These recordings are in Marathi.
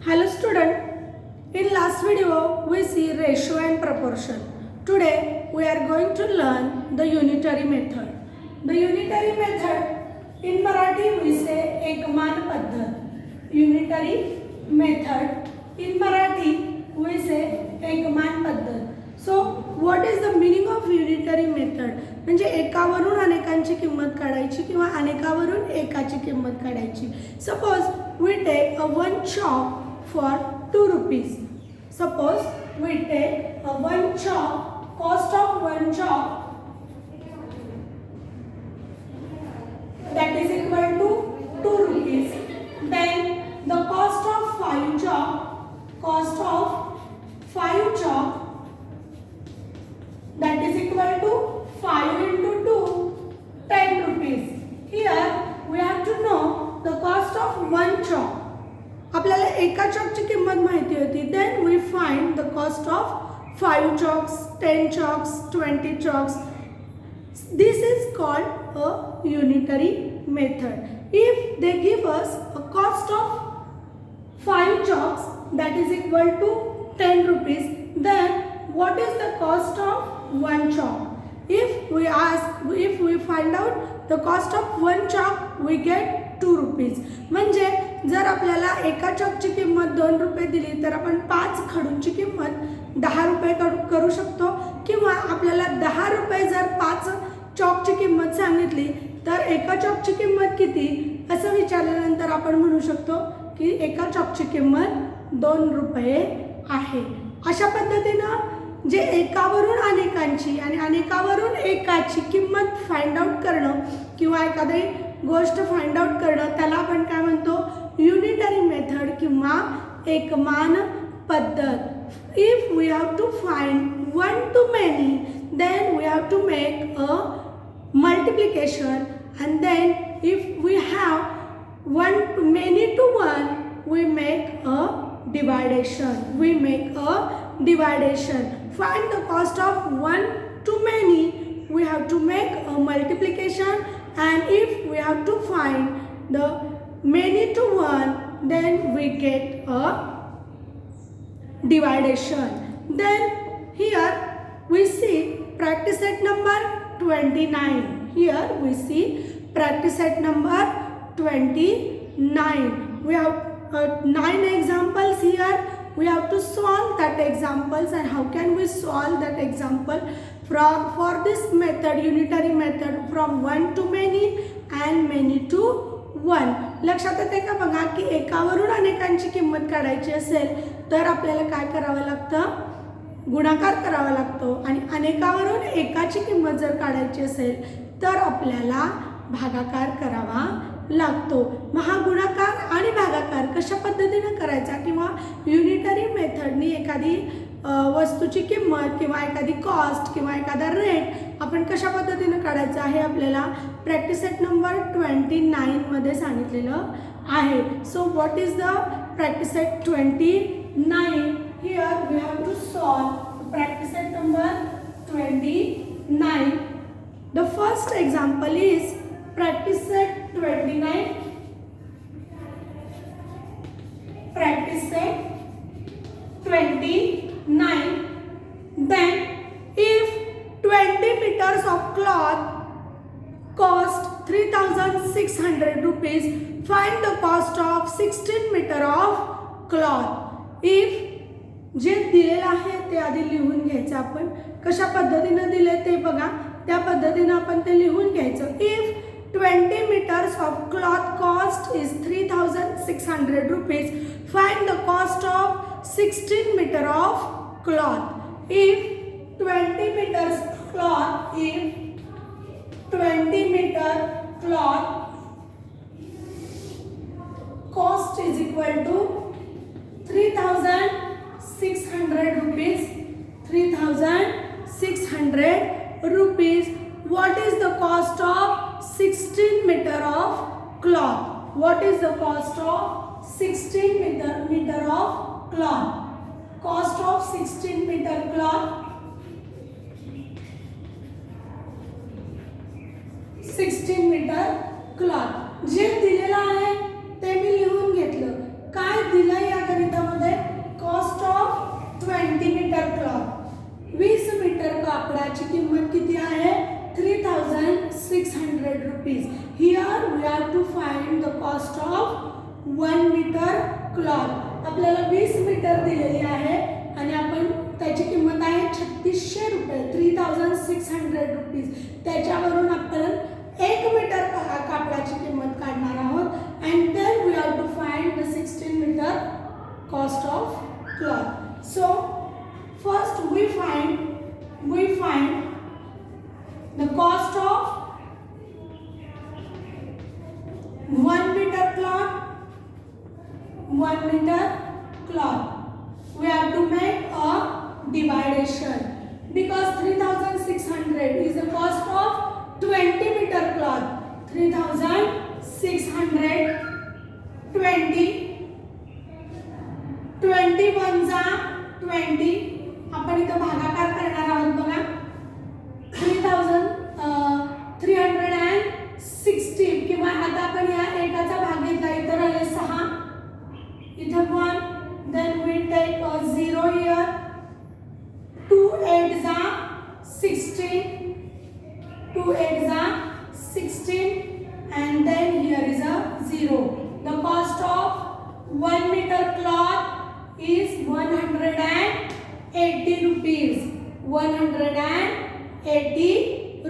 Hello student, in last video we see ratio and proportion. Today we are going to learn the unitary method. The unitary method in Marathi we say एकमान पद्धत. Unitary method in Marathi we say एकमान पद्धत. So what is the meaning of unitary method? म्हणजे एकावरून अनेकांची किंमत काढायची किंवा अनेकावरून एकाची किंमत काढायची. Suppose we take a one chalk for 2 rupees. Suppose we take a one chalk, cost of one chalk that is equal to 2 rupees. Then the cost of 5 chalk that is equal to 5 into 2, 10 rupees. Here we have to know the cost of one chalk. आपल्याला एका चॉकची किंमत माहिती होती. Then we find the cost of 5 chalks, 10 chalks, 20 chalks. This is called a unitary method. If they give us a cost of 5 chalks that is equal to 10 rupees, then what is the cost of one chalk? If we find out the cost of one chalk, we get 2 rupees. म्हणजे जर आपल्याला एका चॉकची किंमत 2 रुपये दिली तर आपण 5 खडूंची किंमत 10 रुपये करू शकतो. किंवा आपल्याला 10 रुपये जर 5 चॉकची किंमत सांगितली तर एका चॉकची किंमत किती असं विचारल्यानंतर आपण म्हणू शकतो की एका चॉकची किंमत 2 रुपये आहे. अशा पद्धतीनं जे एकावरून अनेकांची आणि अनेकावरून एकाची किंमत फाइंड आउट करणं किंवा एखादी गोष्ट फाइंड आउट करणं त्याला आपण काय म्हणतो युनिटरी मेथड किंवा एकमान पद्धत. If we have to find one to many then we have to make a multiplication and then if we have one many to one we make a dividation. Find the cost of one to many, we have to make a multiplication, and if we have to find the many to one, then we get a dividation. Then here we see practice set number 29. Here we see practice set number 29. We have 9 examples here. We have to solve that examples, and how can we solve that example for this method, unitary method, from one to many and many to one. लक्षात येते का बघा की एकावरून अनेकांची किंमत काढायची असेल तर आपल्याला काय करावं लागतं, गुणाकार करावा लागतो. आणि अनेकावरून एकाची किंमत जर काढायची असेल तर आपल्याला भागाकार करावा लागतो. मग हा गुणाकार आणि भागाकार कशा पद्धतीने करायचा किंवा युनिटरी मेथडनी एखादी वस्तूची किंमत किंवा एखादी कॉस्ट किंवा एखादा रेट आपण कशा पद्धतीने काढायचा हे आपल्याला प्रॅक्टिस सेट नंबर 29 मध्ये सांगितलेलं आहे. So what is the practice set 29? Here we have to solve practice set number 29. The first example is practice set 29. Practice set 29. Then if 20 meters of cloth cost 3,600 rupees, find the cost of 16 meter of cloth. If जे दिलेलं आहे ते आधी लिहून घ्यायचं. आपण कशा पद्धतीने दिले ते बघा, त्या पद्धतीने आपण ते लिहून घ्यायचं. If 20 meters of cloth cost is 3,600 rupees. Find the cost of 16 meter of cloth. If 20 meters cloth, if 20 meter cloth cost is equal to 3,600 rupees. 3,600 rupees. What is the cost of 16 meter of cloth? What is the cost of 16 meter of cloth? Cost of 16 meter cloth. 16 meter cloth. जे दिलेलं आहे ते मी लिहून घेतलं. काय दिलं याकरिता rupees. Here we have to find the cost of 1 meter cloth. आपल्याला 20 मीटर दिलेली आहे आणि आपण त्याची किंमत आहे 3600 रुपये, 3600 रुपीज. त्याच्यावरून आपण 1 मीटर कापडाची किंमत काढणार आहोत. And then we have to find the 16 meter cost of cloth. So first we find the cost of 1 meter cloth. 1 meter cloth. We have to make a division because 3600 is the cost of 20 meter cloth. 3600 20 21 जा 20. आपण इथं भागाकार करणार आहोत बघा. 3360 किंवा आता आपण या एकाचा भाग घेतला, इथं राहिले 6, इथं 1, then we take a 0 here. 2 8 जा 16, 2 8 जा 16, and then here is a 0. The cost of 1 meter cloth is 180 rupees. 180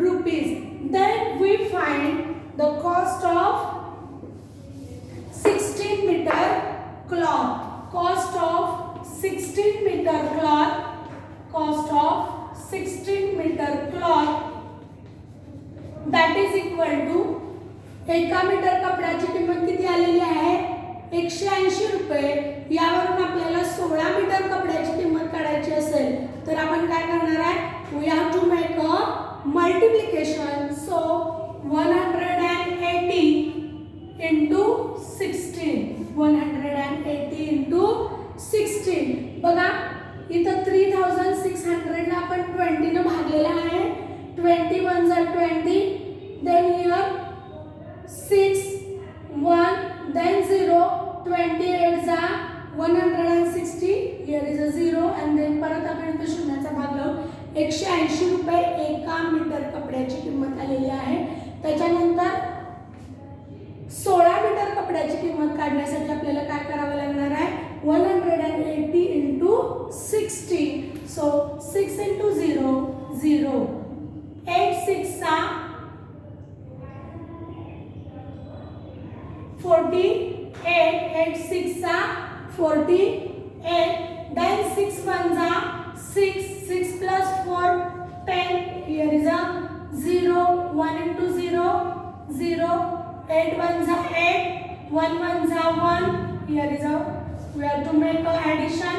rupees. Then we find the cost of 16 meter cloth. Cost of 16 meter cloth. Cost of 16 meter cloth. That is equal to 1 metre कपड्याची किंमत किती आलेली आहे 180 रुपये. यावरून आपल्याला 16 मीटर कपड्याची किंमत काढायची असेल तर आपण काय करणार आहे, we have to make a multiplication. So 180 into 16. 180 into 16. बघा इथं 3600 ला आपण 20 ने भागलेला आहे. 21 जा 20, then here 6 1, then 0. 28 जा 160, here is a 0, and then परत आपण इथे शून्याचा भाग लावून 180 रुपये 1 मीटर कपड्याची किंमत आलेली आहे. त्याच्यानंतर 16 मीटर कपड्याची किंमत काढण्यासाठी आपल्याला काय करावं लागणार आहे, 180 into 60. So 6 into 0 0, 8 6 जा 48, 8 6 जा 48, then 6 1 जा 6, 6 plus 4 10, here is a 0, 1 into 0 0, 8 1 जा 8, 1 1 जा 1, here is a, we have to make a addition,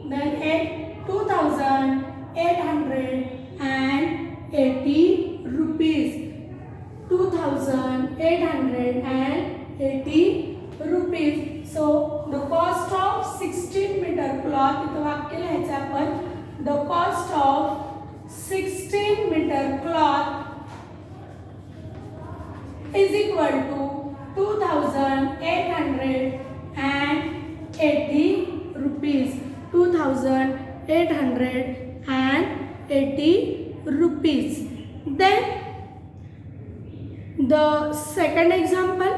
then 8 2880 rupees. 2880 rupees. So the cost of 16 meter cloth, इथं वाक्य लिहायचं आपण, the cost of 16 meter cloth is equal to 2880 rupees. 2880 rupees. Then the second example,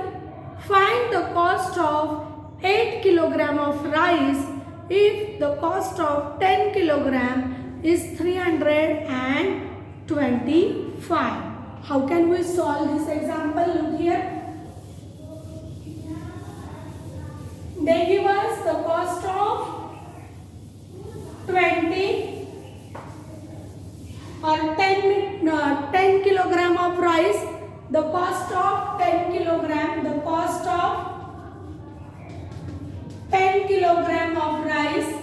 find the cost of 8 kilogram of rice if the cost of 10 kilogram is 325. How can we solve this example? Look here. They give us the cost of 20 or 10 kilogram of rice. The cost of 10 kilogram, the cost of 10 kilogram of rice,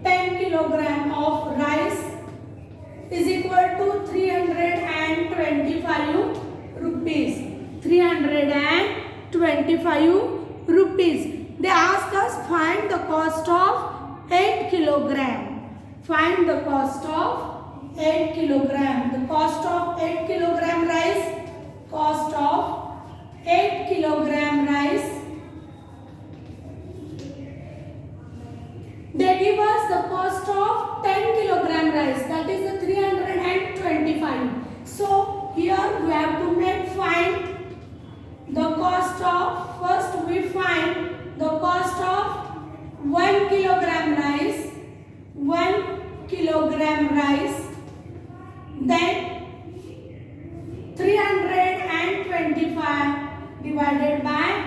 10 kilogram of rice is equal to 325 rupees. 325 rupees. They ask us find the cost of 8 kilogram. Find the cost of 8 kilogram. The cost of 8 kilogram rice. Cost of 8 kilogram rice. They give us the cost of 10 kilogram rice. That is the 325. So here we have to find the cost of, first we find the cost of 1 kilogram rice, 1 kilogram rice, then 325 divided by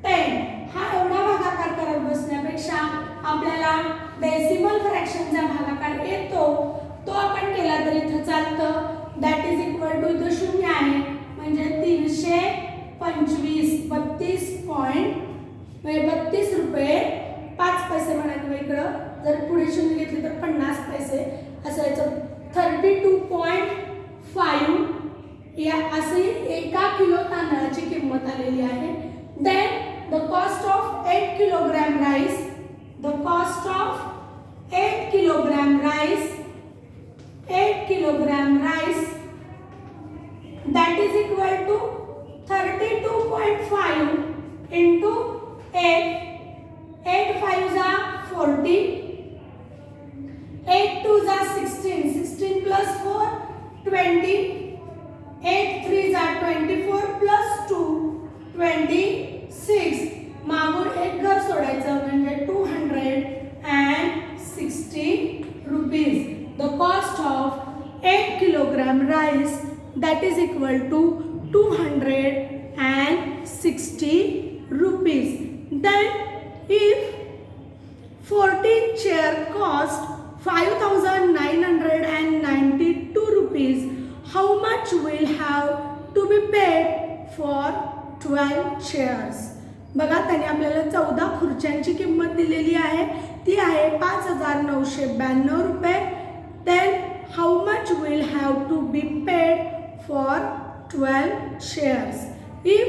10. हा एवढा भागाकार करत बसण्यापेक्षा आपल्याला डेसिमल फ्रॅक्शनचा भागाकार येतो तो आपण केला तरी इथं चालतं. दॅट इज इक्वल टू इथं शून्य आहे म्हणजे 325 32 रुपये 5 पैसे म्हणा किंवा इकडं जर पुढे शून्य घेतले तर 50 पैसे असायचं. 32.5 या असे 1 किलो तांदळाची किंमत आलेली आहे. Then the cost of 8 kilogram rice, the cost of 8 kilogram rice, 8 kilogram rice that is equal to 32.5 into 8. 8 5s are 40, 8 2s are 16, 16 plus 4 20, 8 3s are 24 plus 2 26. मागून एक घर सोडायचं म्हणजे 260 rupees. The cost of 8 kilogram rice that is equal to 260 rupees. Then if 14 chair cost 5,992 rupees, how much will have to be paid for 12 chairs? बघा त्याने आपल्याला 14 खुर्च्यांची किंमत दिलेली आहे ती आहे 5,992 रुपये. Then how much will have to be paid for 12 chairs? If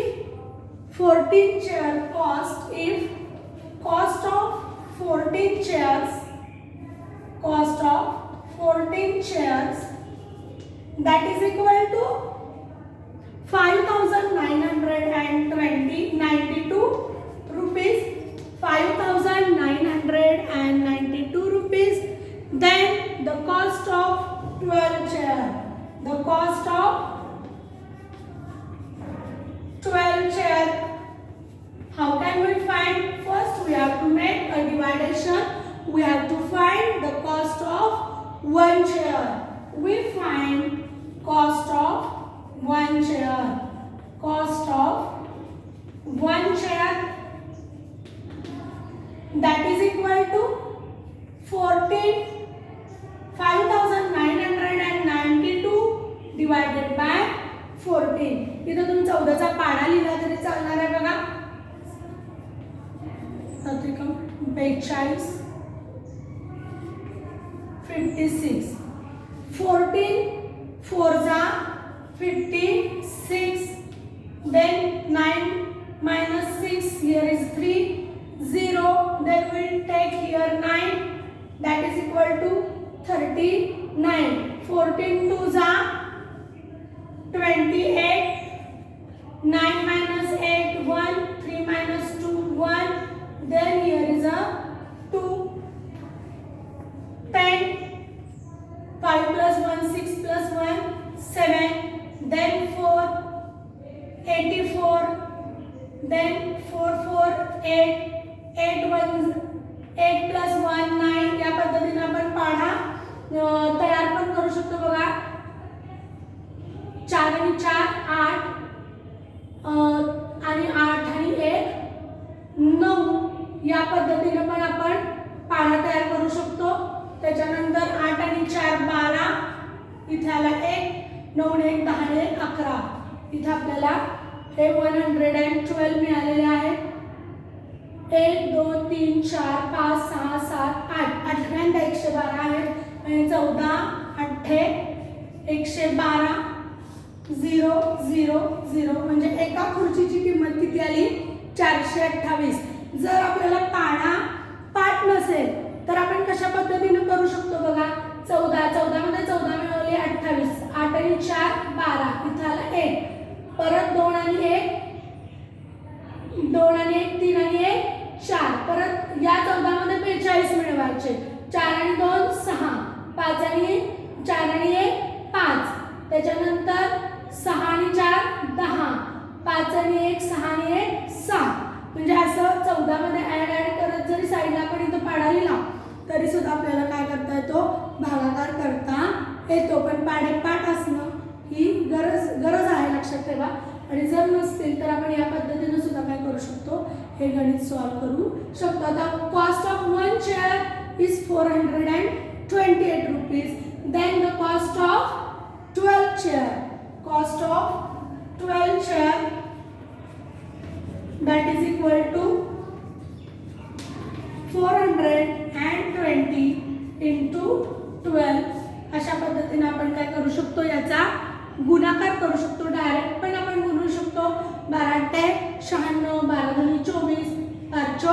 14 chair cost, if cost of 14 chairs, cost of 14 chairs that is equal to 5,992 rupees, 5,992 rupees. Then the cost of 12 chair, the cost of 12 chair, how can we find? First we have to make a division. We have to find the cost of 1 chair. We find cost of 1 chair, cost of 1 chair that is equal to 5,992 divided by 14. इथं तुम्ही 14 चा पाढा लिहिला तरी चालणार आहे बघा. 42 56 14 4s are 56. Then 9 minus 6 here is 3 0. Then we will take here 9 that is equal to 39. 14 2s are 28. 9 minus 8 1. 3 minus 2 1. Then here is a 2. 10. 5 plus 1 6 plus 1 7. Then 4 84. Then 4 4 8. 8 1 8 plus 1 9. या पद्धतीने आपण पाढा तयार पण करू शकतो बघा. 4 आणि 4 8 आणि 8 आणि 1 9 या पद्धतीने पण आपण पाढा तयार करू शकतो. त्याच्यानंतर 8 आणि 4 12. इथे आला 1 9 1 10 1 11. इथे आपल्याला हे 112 मिळालेले आहेत. 1 2 3 4 5 6 7 8 आठव्यांदा 112 आहेत आणि 14 8 112 0 0 0 म्हणजे एका खुर्चीची किंमत किती आली 428. जर आपल्याला पाढा पाठ नसेल तर आपण कशा पद्धतीने करू शकतो बघा. 14 मध्ये 14 मिळवले 28. 8 आणि 4 12. इथे आला 1. परत 2 आणि 1 2 आणि 1 3 आणि 1 4. परत या 14 मध्ये 45 मिळवायचे. 4 आणि 2 6. 5 आणि 4 आणि 1 5. त्याच्यानंतर 6 आणि 10, 5 आणि 1 6 आणि 1 7. म्हणजे असं 14 मध्ये ऍड करत जरी साईडला आपण इथं पाडा लिहिला तरी सुद्धा आपल्याला काय करता येतो, भागाकार करता येतो. पण पाढेपाठ असणं ही गरज आहे, लक्षात ठेवा. आणि जर नसतील तर आपण या पद्धतीने सुद्धा काय करू शकतो, हे गणित सॉल्व करू शकतो. आता cost of 1 chair is 428 rupees. Then the cost of 12 chair, cost of 12 chair that is equal to 420 into 12. अशा पद्धतीने आपण काय करू शकतो, याचा गुणाकार करू शकतो. डायरेक्ट पण आपण गुणू शकतो. 12 96, 12 24, 5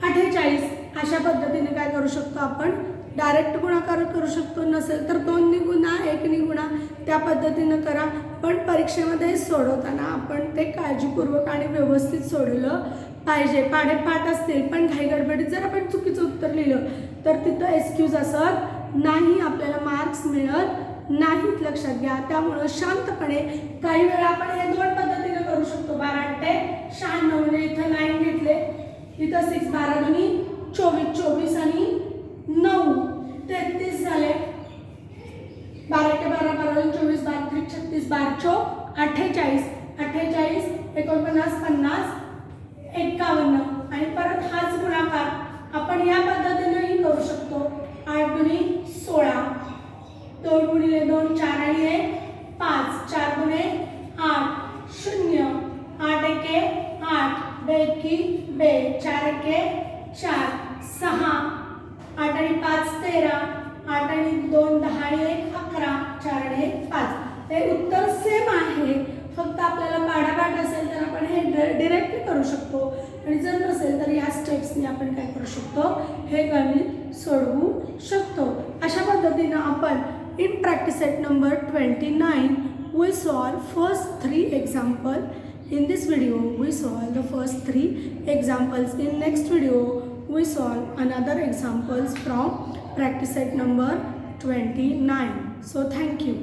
48. अशा पद्धतीने काय करू शकतो, आपण डायरेक्ट गुणाकार करू शकतो. नसेल तर 2 ने गुणा, 1 ने गुणा, त्या पद्धतीने करा. पण परीक्षेमध्ये सोडवताना आपण ते काळजीपूर्वक आणि व्यवस्थित सोडवलं पाहिजे. पाढेपाठ असतील पण घाई गडबडीत जर आपण चुकीचं उत्तर लिहिलं तर तिथं एक्सक्यूज असत नाही, आपल्याला मार्क्स मिळत नाहीत, लक्षात घ्या. त्यामुळं शांतपणे काही वेळा आपण हे 2 पद्धतीने करू शकतो. 12 96 म्हणजे इथं 9 घेतले, इथं 6, 12 दुनी 24, 24 आणि 9 33 झाले. 12 12 12 24, 12 36, 12 चौक 48, 48 49 50 51. आणि परत हाच गुणाकार आपण या पद्धतीनेही करू शकतो. 8 दुनी 16, 2 गुणिले 2 4 आणि 1 5, 4 गुणे 8 0, 8 एके 8, 2 एकी 2, 4 एके 4, 6, 8 आणि 5 13, 8 आणि 2 10 आणि 1 11, 4 आणि 1 5. हे उत्तर सेम आहे, फक्त आपल्याला पाढापाठ असेल तर आपण हे डिरेक्टली करू शकतो आणि जर नसेल तर या स्टेप्सने आपण काय करू शकतो, हे गणित सोडवू शकतो. अशा पद्धतीने आपण in practice set number 29 we solve first 3 example. In this video we solve the first 3 examples. In next video we solve another examples from practice set number 29. So thank you.